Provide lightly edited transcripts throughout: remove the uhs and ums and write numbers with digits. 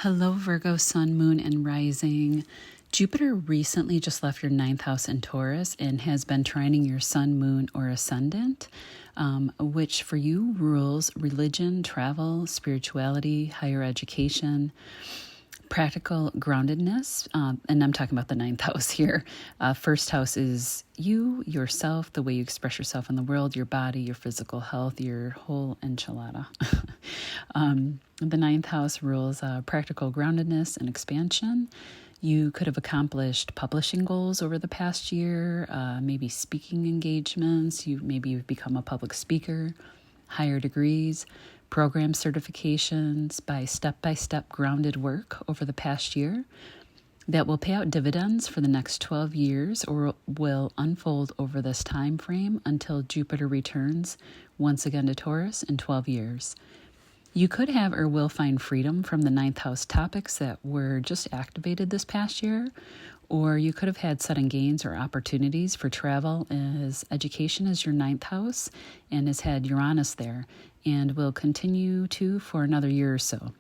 Hello, Virgo, Sun, Moon, and Rising. Jupiter recently just left your ninth house in Taurus and has been trining your Sun, Moon, or Ascendant, which for you rules religion, travel, spirituality, higher education, practical groundedness, and I'm talking about the ninth house here. First house is you, yourself, the way you express yourself in the world, your body, your physical health, your whole enchilada. The ninth house rules practical groundedness and expansion. You could have accomplished publishing goals over the past year, maybe speaking engagements. Maybe you've become a public speaker, higher degrees, program certifications by step-by-step grounded work over the past year that will pay out dividends for the next 12 years or will unfold over this time frame until Jupiter returns once again to Taurus in 12 years. You could have or will find freedom from the ninth house topics that were just activated this past year, or you could have had sudden gains or opportunities for travel, as education is your ninth house and has had Uranus there and will continue to for another year or so.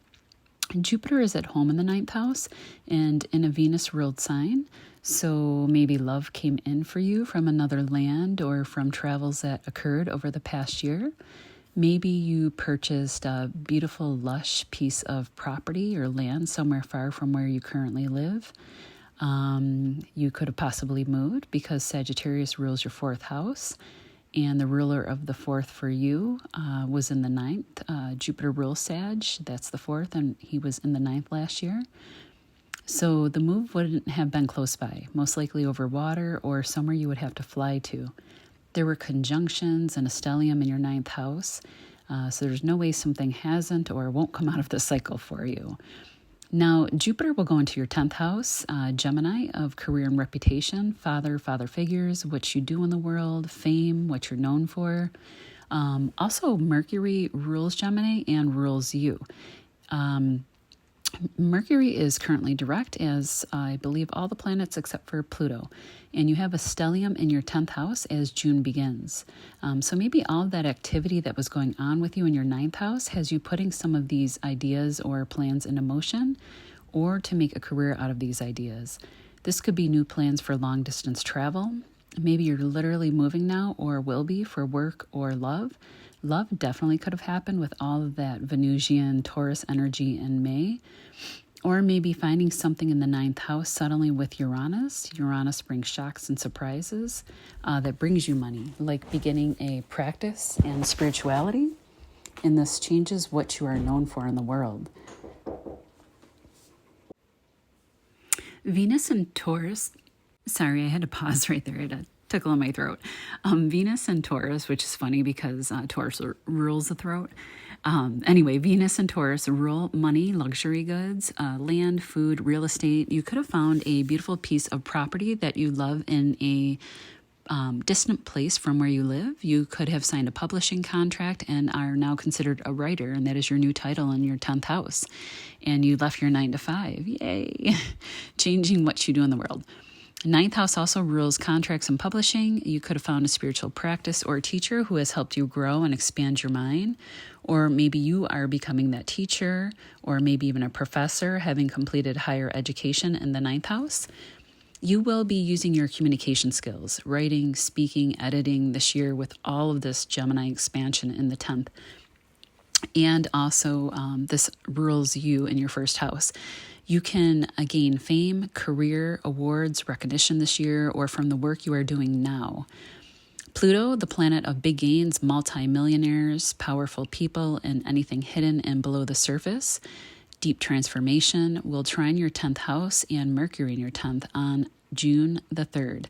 Jupiter is at home in the ninth house and in a Venus-ruled sign, so maybe love came in for you from another land or from travels that occurred over the past year. Maybe you purchased a beautiful, lush piece of property or land somewhere far from where you currently live. You could have possibly moved because Sagittarius rules your fourth house, and the ruler of the fourth for you was in the ninth. Jupiter rules Sag, that's the fourth, and he was in the ninth last year. So the move wouldn't have been close by, most likely over water or somewhere you would have to fly to. There were conjunctions and a stellium in your ninth house, so there's no way something hasn't or won't come out of the cycle for you. Now, Jupiter will go into your 10th house, Gemini, of career and reputation, father figures, what you do in the world, fame, what you're known for. Also, Mercury rules Gemini and rules you. Mercury is currently direct, as I believe all the planets except for Pluto, and you have a stellium in your 10th house as June begins. So maybe all of that activity that was going on with you in your 9th house has you putting some of these ideas or plans into motion, or to make a career out of these ideas. This could be new plans for long distance travel. Maybe you're literally moving now or will be for work or love. Love definitely could have happened with all of that Venusian Taurus energy in May. Or maybe finding something in the 9th house suddenly with Uranus. Uranus brings shocks and surprises that brings you money, like beginning a practice and spirituality. And this changes what you are known for in the world. Venus and Taurus. Sorry, I had to pause right there. I had a tickle in my throat. Venus and Taurus, which is funny because Taurus rules the throat. Anyway, Venus and Taurus rule money, luxury goods, land, food, real estate. You could have found a beautiful piece of property that you love in a distant place from where you live. You could have signed a publishing contract and are now considered a writer, and that is your new title in your 10th house. And you left your 9 to 5. Yay! Changing what you do in the world. 9th house also rules contracts and publishing. You could have found a spiritual practice or a teacher who has helped you grow and expand your mind. Or maybe you are becoming that teacher, or maybe even a professor having completed higher education in the 9th house. You will be using your communication skills, writing, speaking, editing this year with all of this Gemini expansion in the 10th. And also this rules you in your first house. You can gain fame, career, awards, recognition this year, or from the work you are doing now. Pluto, the planet of big gains, multi-millionaires, powerful people, and anything hidden and below the surface, deep transformation, will trine your 10th house and Mercury in your 10th on June the 3rd.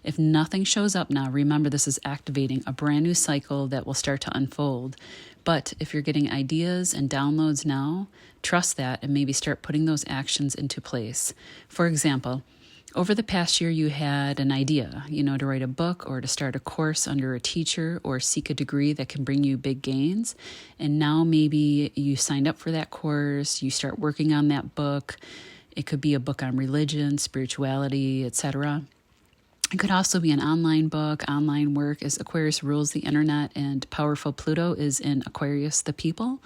If nothing shows up now, remember this is activating a brand new cycle that will start to unfold. But if you're getting ideas and downloads now, trust that and maybe start putting those actions into place. For example, over the past year, you had an idea, to write a book or to start a course under a teacher or seek a degree that can bring you big gains. And now maybe you signed up for that course, you start working on that book. It could be a book on religion, spirituality, etc. It could also be an online book, online work, as Aquarius rules the internet and powerful Pluto is in Aquarius, the people.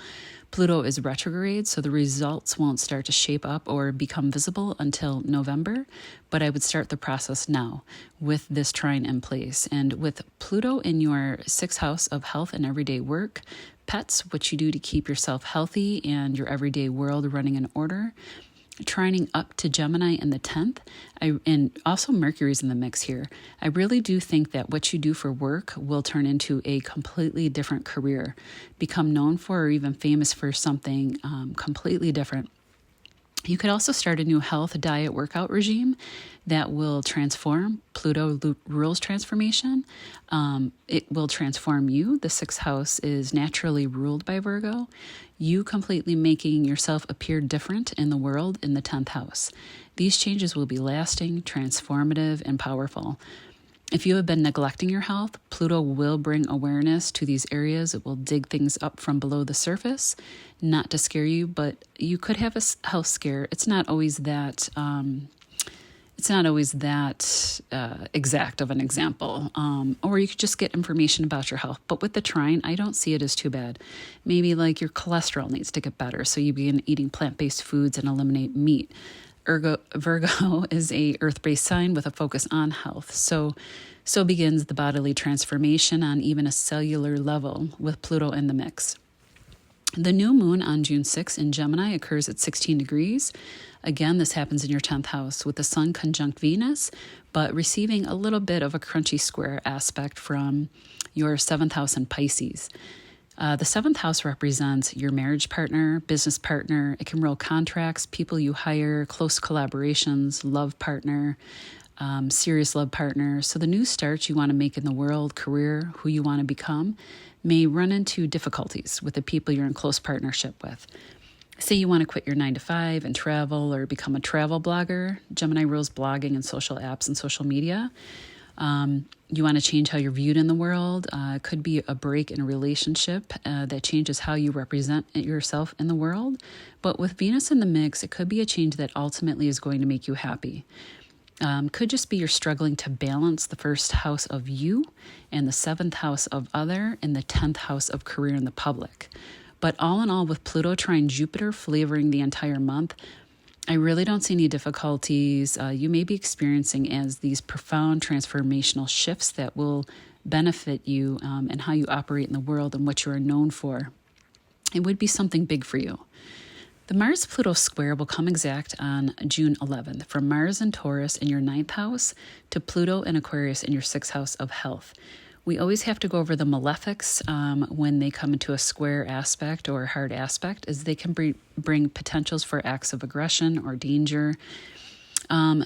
Pluto is retrograde, so the results won't start to shape up or become visible until November, but I would start the process now with this trine in place. And with Pluto in your 6th house of health and everyday work, pets, what you do to keep yourself healthy and your everyday world running in order, trining up to Gemini in the 10th, and also Mercury's in the mix here. I really do think that what you do for work will turn into a completely different career, become known for or even famous for something completely different. You could also start a new health, diet, workout regime that will transform. Pluto rules transformation. It will transform you. The 6th house is naturally ruled by Virgo. You completely making yourself appear different in the world in the 10th house. These changes will be lasting, transformative, and powerful. If you have been neglecting your health, Pluto will bring awareness to these areas. It will dig things up from below the surface, not to scare you, but you could have a health scare. It's not always that exact of an example, or you could just get information about your health. But with the trine, I don't see it as too bad. Maybe like your cholesterol needs to get better, so you begin eating plant-based foods and eliminate meat. Virgo is a earth-based sign with a focus on health. So begins the bodily transformation on even a cellular level with Pluto in the mix. The new moon on June 6th in Gemini occurs at 16 degrees. Again, this happens in your 10th house with the sun conjunct Venus, but receiving a little bit of a crunchy square aspect from your 7th house in Pisces. The 7th house represents your marriage partner, business partner. It can rule contracts, people you hire, close collaborations, love partner, serious love partner. So the new starts you want to make in the world, career, who you want to become, may run into difficulties with the people you're in close partnership with. Say you want to quit your 9-to-5 and travel or become a travel blogger. Gemini rules blogging and social apps and social media. You want to change how you're viewed in the world. It could be a break in a relationship that changes how you represent yourself in the world. But with Venus in the mix, it could be a change that ultimately is going to make you happy. Could just be you're struggling to balance the 1st house of you and the 7th house of other and the 10th house of career in the public. But all in all, with Pluto trine Jupiter flavoring the entire month, I really don't see any difficulties you may be experiencing as these profound transformational shifts that will benefit you and how you operate in the world and what you are known for. It would be something big for you. The Mars-Pluto square will come exact on June 11th, from Mars in Taurus in your 9th house to Pluto in Aquarius in your 6th house of health. We always have to go over the malefics when they come into a square aspect or hard aspect, as they can bring potentials for acts of aggression or danger.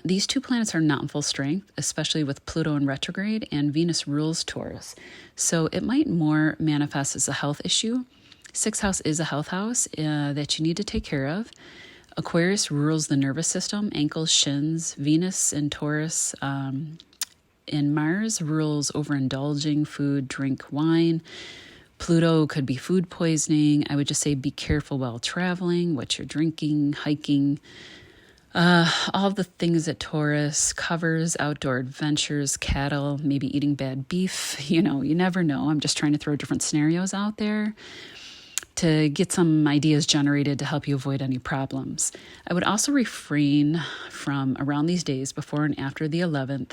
These two planets are not in full strength, especially with Pluto in retrograde, and Venus rules Taurus. So it might more manifest as a health issue. 6th house is a health house that you need to take care of. Aquarius rules the nervous system, ankles, shins. Venus in Taurus and Mars rules overindulging, food, drink, wine. Pluto could be food poisoning. I would just say be careful while traveling, what you're drinking, hiking. All the things that Taurus covers, outdoor adventures, cattle, maybe eating bad beef. You never know. I'm just trying to throw different scenarios out there to get some ideas generated to help you avoid any problems. I would also refrain from, around these days, before and after the 11th,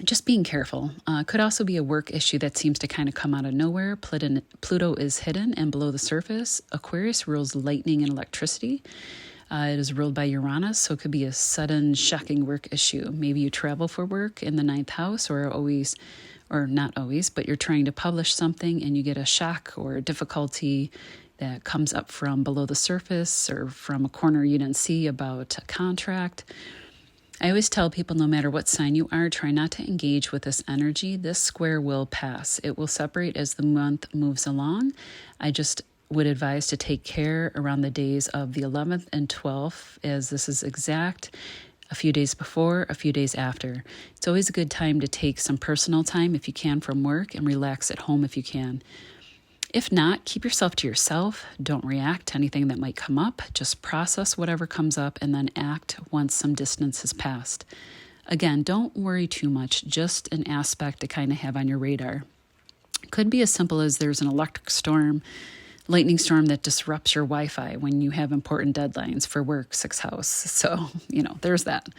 just being careful. Could also be a work issue that seems to kind of come out of nowhere. Pluto is hidden and below the surface. Aquarius rules lightning and electricity. It is ruled by Uranus, so it could be a sudden, shocking work issue. Maybe you travel for work in the 9th house, or not always, but you're trying to publish something and you get a shock or a difficulty that comes up from below the surface or from a corner you didn't see about a contract. I always tell people, no matter what sign you are, try not to engage with this energy. This square will pass. It will separate as the month moves along. I just would advise to take care around the days of the 11th and 12th, as this is exact, a few days before, a few days after. It's always a good time to take some personal time if you can from work and relax at home if you can. If not, keep yourself to yourself. Don't react to anything that might come up. Just process whatever comes up and then act once some distance has passed. Again, don't worry too much, just an aspect to kind of have on your radar. Could be as simple as there's an electric storm lightning storm that disrupts your Wi-Fi when you have important deadlines for work, 6th house. So, there's that.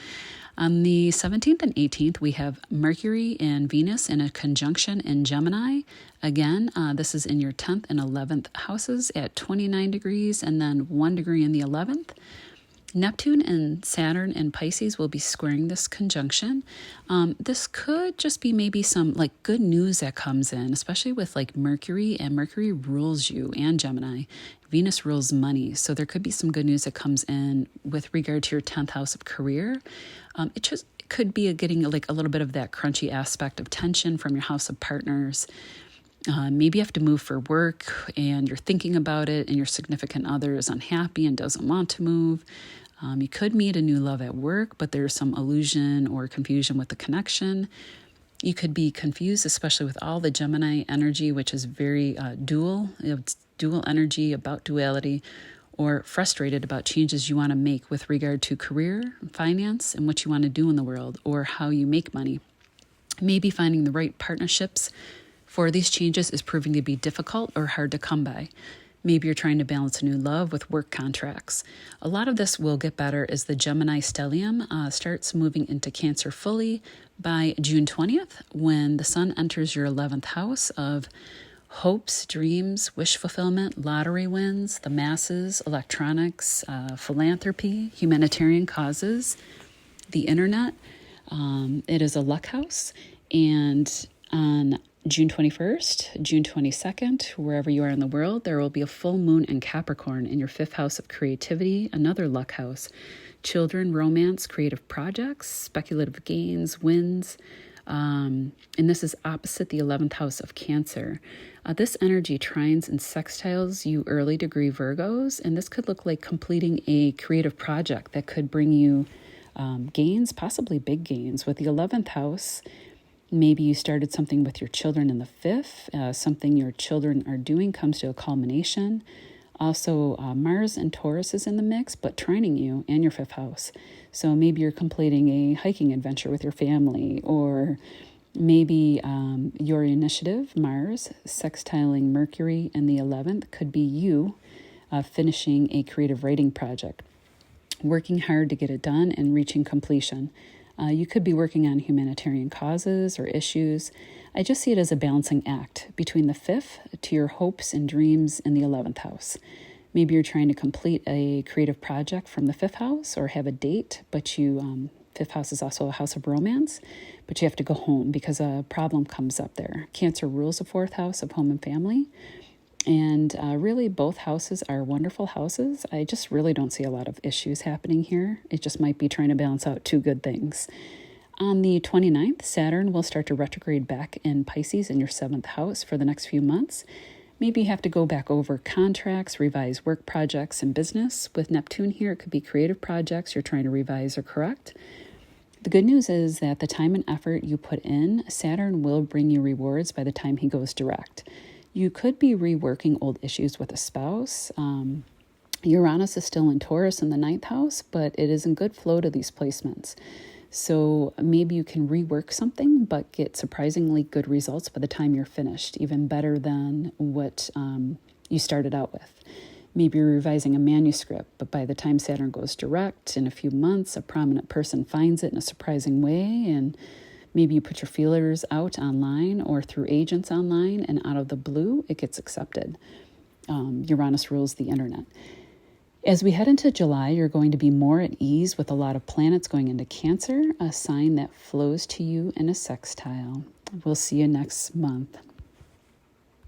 On the 17th and 18th, we have Mercury and Venus in a conjunction in Gemini. Again, this is in your 10th and 11th houses at 29 degrees and then 1 degree in the 11th. Neptune and Saturn and Pisces will be squaring this conjunction. This could just be maybe some good news that comes in, especially with Mercury, and Mercury rules you and Gemini. Venus rules money. So there could be some good news that comes in with regard to your 10th house of career. It just could be getting a little bit of that crunchy aspect of tension from your house of partners. Maybe you have to move for work and you're thinking about it and your significant other is unhappy and doesn't want to move. You could meet a new love at work, but there's some illusion or confusion with the connection. You could be confused, especially with all the Gemini energy, which is very dual. It's dual energy, about duality, or frustrated about changes you want to make with regard to career, finance, and what you want to do in the world, or how you make money. Maybe finding the right partnerships for these changes is proving to be difficult or hard to come by. Maybe you're trying to balance a new love with work contracts. A lot of this will get better as the Gemini stellium starts moving into Cancer fully by June 20th, when the sun enters your 11th house of hopes, dreams, wish fulfillment, lottery wins, the masses, electronics, philanthropy, humanitarian causes, the internet. It is a luck house. And on June 21st, June 22nd, wherever you are in the world, there will be a full moon in Capricorn in your 5th house of creativity, another luck house. Children, romance, creative projects, speculative gains, wins. And this is opposite the 11th house of Cancer. This energy trines and sextiles you early degree Virgos, and this could look like completing a creative project that could bring you gains, possibly big gains. With the 11th house, maybe you started something with your children in the 5th. Something your children are doing comes to a culmination. Also, Mars and Taurus is in the mix, but trining you and your 5th house. So maybe you're completing a hiking adventure with your family, or maybe your initiative, Mars, sextiling Mercury in the 11th, could be you finishing a creative writing project, working hard to get it done and reaching completion. You could be working on humanitarian causes or issues. I just see it as a balancing act between the 5th to your hopes and dreams in the 11th house. Maybe you're trying to complete a creative project from the 5th house or have a date, but you 5th house is also a house of romance, but you have to go home because a problem comes up there. Cancer rules the 4th house of home and family. And really, both houses are wonderful houses. I just really don't see a lot of issues happening here. It just might be trying to balance out two good things. On the 29th, Saturn will start to retrograde back in Pisces in your 7th house for the next few months. Maybe you have to go back over contracts, revise work projects and business. With Neptune here, it could be creative projects you're trying to revise or correct. The good news is that the time and effort you put in, Saturn will bring you rewards by the time he goes direct. You could be reworking old issues with a spouse. Uranus is still in Taurus in the 9th house, but it is in good flow to these placements. So maybe you can rework something, but get surprisingly good results by the time you're finished, even better than what you started out with. Maybe you're revising a manuscript, but by the time Saturn goes direct in a few months, a prominent person finds it in a surprising way, and maybe you put your feelers out online or through agents online, and out of the blue, it gets accepted. Uranus rules the internet. As we head into July, you're going to be more at ease with a lot of planets going into Cancer, a sign that flows to you in a sextile. We'll see you next month.